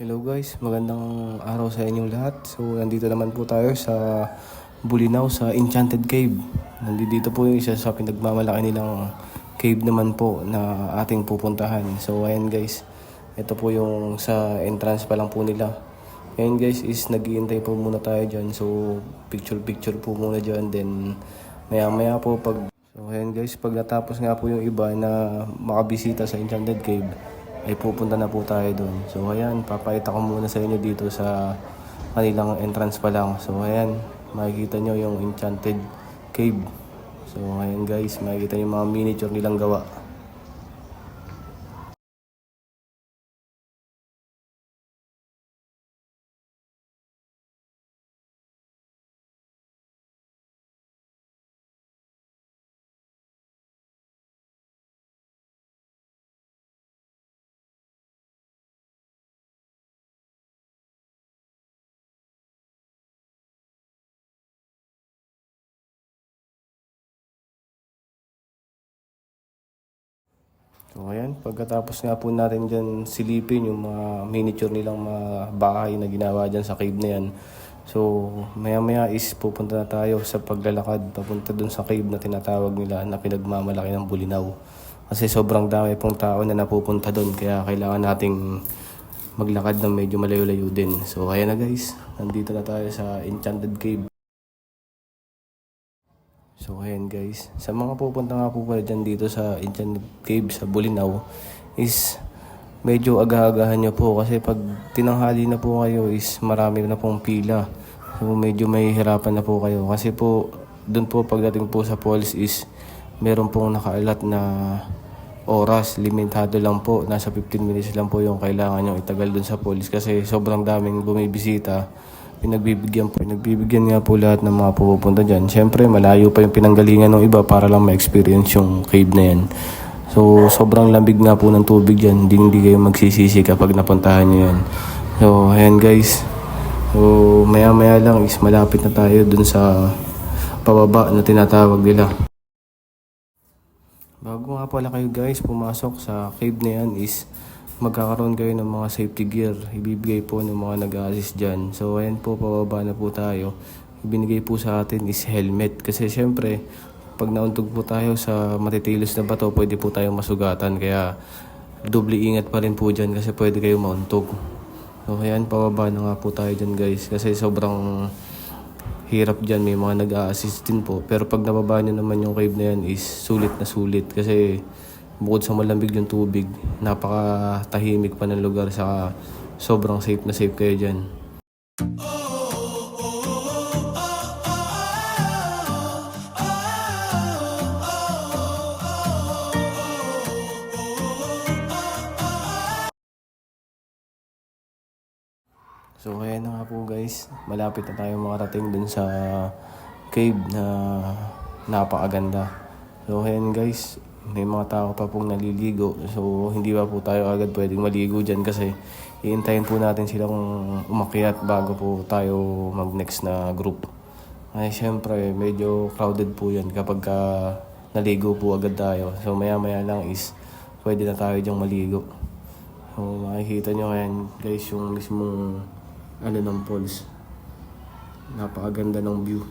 Hello guys, magandang araw sa inyong lahat. So nandito naman po tayo sa Bulinaw sa Enchanted Cave. Nandito po yung isa sa pinagmamalaki nilang cave naman po na ating pupuntahan. So ayan guys, ito po yung sa entrance pa lang po nila. Ayan guys is nag-iintay po muna tayo dyan. So picture po muna dyan. Then maya po So ayan guys, pag natapos nga po yung iba na makabisita sa Enchanted Cave, ay pupunta na po tayo doon. So ayan, papakita ko muna sa inyo dito sa kanilang entrance pa lang. So ayan, makikita nyo yung Enchanted Cave. So ayan guys, makikita nyo yung mga miniature nilang gawa. So ayan, pagkatapos nga po natin dyan silipin yung mga miniature nilang mga bahay na ginawa dyan sa cave na yan. So maya is pupunta na tayo sa paglalakad papunta dun sa cave na tinatawag nila na pinagmamalaki ng Bulinaw. Kasi sobrang dami pong tao na napupunta dun kaya kailangan nating maglakad ng medyo malayo-layo din. So ayan na guys, nandito na tayo sa Enchanted Cave. So ayan guys, sa mga pupunta nga po pala dyan dito sa Enchanted Cave sa Bulinaw is medyo aga-agahan nyo po kasi pag tinanghali na po kayo is marami na pong pila. So medyo may hirapan na po kayo kasi po dun po pagdating po sa falls is meron pong nakaalat na oras, limitado lang po, nasa 15 minutes lang po yung kailangan nyo itagal dun sa falls kasi sobrang daming bumibisita. Pinagbibigyan nga po lahat ng mga pupunta dyan. Siyempre, malayo pa yung pinanggalingan ng iba para lang ma-experience yung cave na yan. So, sobrang lamig nga po ng tubig dyan. Hindi kayo magsisisi kapag napuntahan nyo yan. So, ayan guys. So, maya lang is malapit na tayo dun sa pababa na tinatawag nila. Bago nga pala kayo guys pumasok sa cave na yan is magkakaroon kayo ng mga safety gear. Ibibigay po ng mga nag-a-assist dyan. So ayan po, pababa na po tayo. Ibinigay po sa atin is helmet. Kasi syempre, pag nauntog po tayo sa matitilos na bato, pwede po tayo masugatan. Kaya doble ingat pa rin po dyan kasi pwede kayo mauntog. So ayan, pababa na nga po tayo dyan guys. Kasi sobrang hirap dyan, may mga nag-a-assist din po. Pero pag nababa nyo naman yung cave na yan is sulit na sulit. Kasi bukod sa malamig yung tubig, napakatahimik pa ng lugar sa sobrang safe na safe kayo dyan. So ayan na nga po guys, malapit na tayo makarating dun sa cave na napakaganda. So ayan guys, may mga tao pa pong naliligo. So hindi pa po tayo agad pwedeng maligo dyan kasi iintayin po natin silang umakyat bago po tayo mag next na group. Ay syempre medyo crowded po yan kapag naligo po agad tayo. So maya lang is pwede na tayo dyang maligo. So makikita nyo ngayon guys yung mismong ng falls. Napakaganda ng view.